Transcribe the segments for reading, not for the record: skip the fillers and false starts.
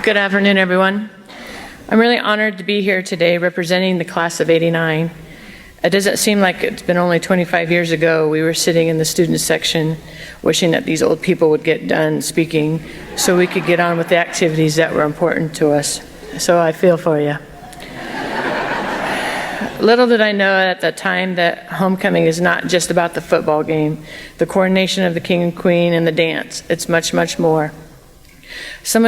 Good afternoon, everyone. I'm really honored to be here today representing the class of '89. It doesn't seem like it's been only 25 years ago we were sitting in the student section wishing that these old people would get done speaking so we could get on with the activities that were important to us. So I feel for you. Little did I know at that time that homecoming is not just about the football game, the coronation of the king and queen, and the dance. It's much, much more. Some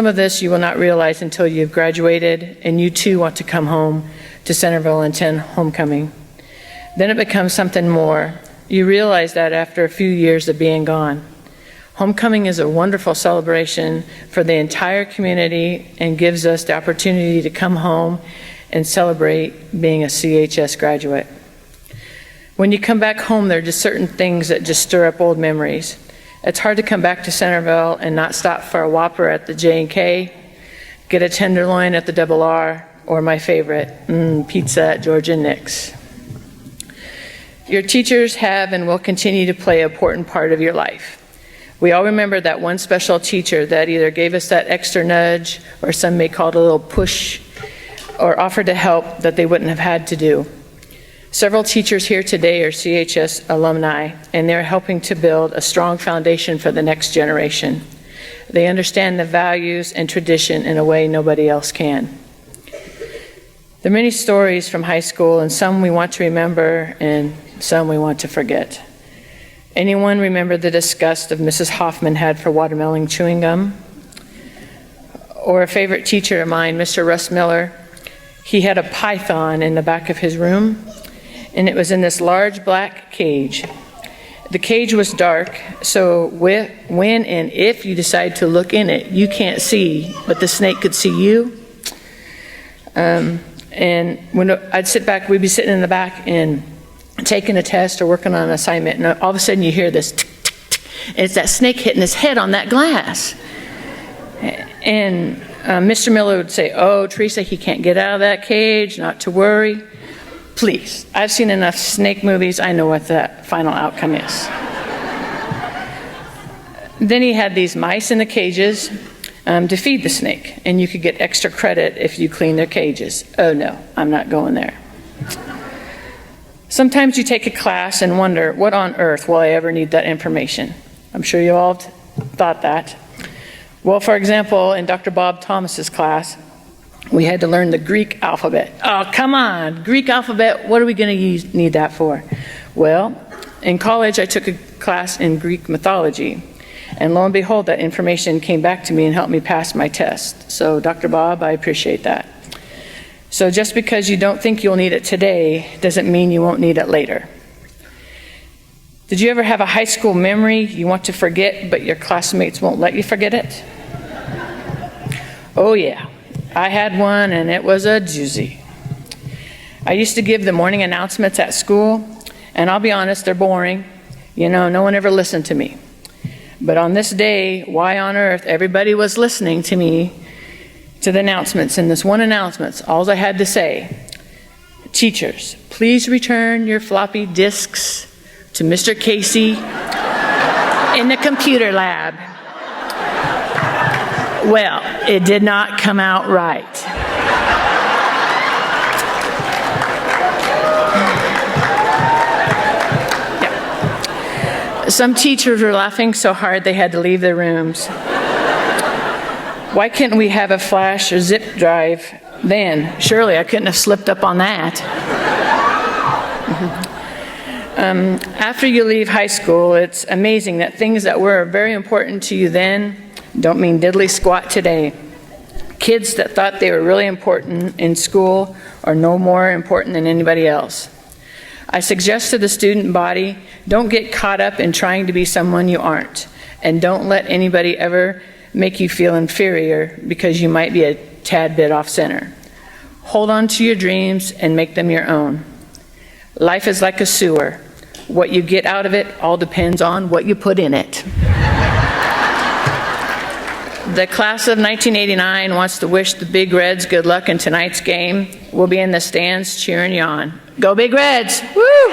of this you will not realize until you've graduated and you too want to come home to Centerville and attend homecoming. Then it becomes something more. You realize that after a few years of being gone. Homecoming is a wonderful celebration for the entire community and gives us the opportunity to come home and celebrate being a CHS graduate. When you come back home, there are just certain things that just stir up old memories. It's hard to come back to Centerville and not stop for a Whopper at the J&K, get a tenderloin at the Double R, or my favorite, pizza at George and Nick's. Your teachers have and will continue to play an important part of your life. We all remember that one special teacher that either gave us that extra nudge, or some may call it a little push, or offered to help that they wouldn't have had to do. Several teachers here today are CHS alumni, and they're helping to build a strong foundation for the next generation. They understand the values and tradition in a way nobody else can. There are many stories from high school, and some we want to remember and some we want to forget. Anyone remember the disgust of Mrs. Hoffman had for watermelon chewing gum? Or a favorite teacher of mine, Mr. Russ Miller, he had a python in the back of his room, and it was in this large black cage. The cage was dark, so when and if you decide to look in it, you can't see, but the snake could see you. And when I'd sit back, we'd be sitting in the back and taking a test or working on an assignment, and all of a sudden you hear this tick, tick, tick. It's that snake hitting his head on that glass. And Mr. Miller would say, "Oh, Teresa, he can't get out of that cage, not to worry." Please, I've seen enough snake movies, I know what the final outcome is. Then he had these mice in the cages to feed the snake, and you could get extra credit if you clean their cages. Oh no, I'm not going there. Sometimes you take a class and wonder, what on earth will I ever need that information? I'm sure you all thought that. Well, for example, in Dr. Bob Thomas's class, we had to learn the Greek alphabet. Oh, come on, Greek alphabet, what are we going to need that for? Well, in college I took a class in Greek mythology, and lo and behold, that information came back to me and helped me pass my test. So, Dr. Bob, I appreciate that. So just because you don't think you'll need it today doesn't mean you won't need it later. Did you ever have a high school memory you want to forget, but your classmates won't let you forget it? Oh yeah, I had one, and it was a doozy. I used to give the morning announcements at school, and I'll be honest, they're boring. You know, no one ever listened to me. But on this day, why on earth everybody was listening to me, to the announcements, and this one announcement, all I had to say, teachers, please return your floppy disks to Mr. Casey in the computer lab. Well, it did not come out right. Yeah. Some teachers were laughing so hard they had to leave their rooms. Why couldn't we have a flash or zip drive then? Surely I couldn't have slipped up on that. After you leave high school, it's amazing that things that were very important to you then don't mean diddly squat today. Kids that thought they were really important in school are no more important than anybody else. I suggest to the student body, don't get caught up in trying to be someone you aren't, and don't let anybody ever make you feel inferior because you might be a tad bit off center. Hold on to your dreams and make them your own. Life is like a sewer. What you get out of it all depends on what you put in it. The class of 1989 wants to wish the Big Reds good luck in tonight's game. We'll be in the stands cheering you on. Go Big Reds! Woo!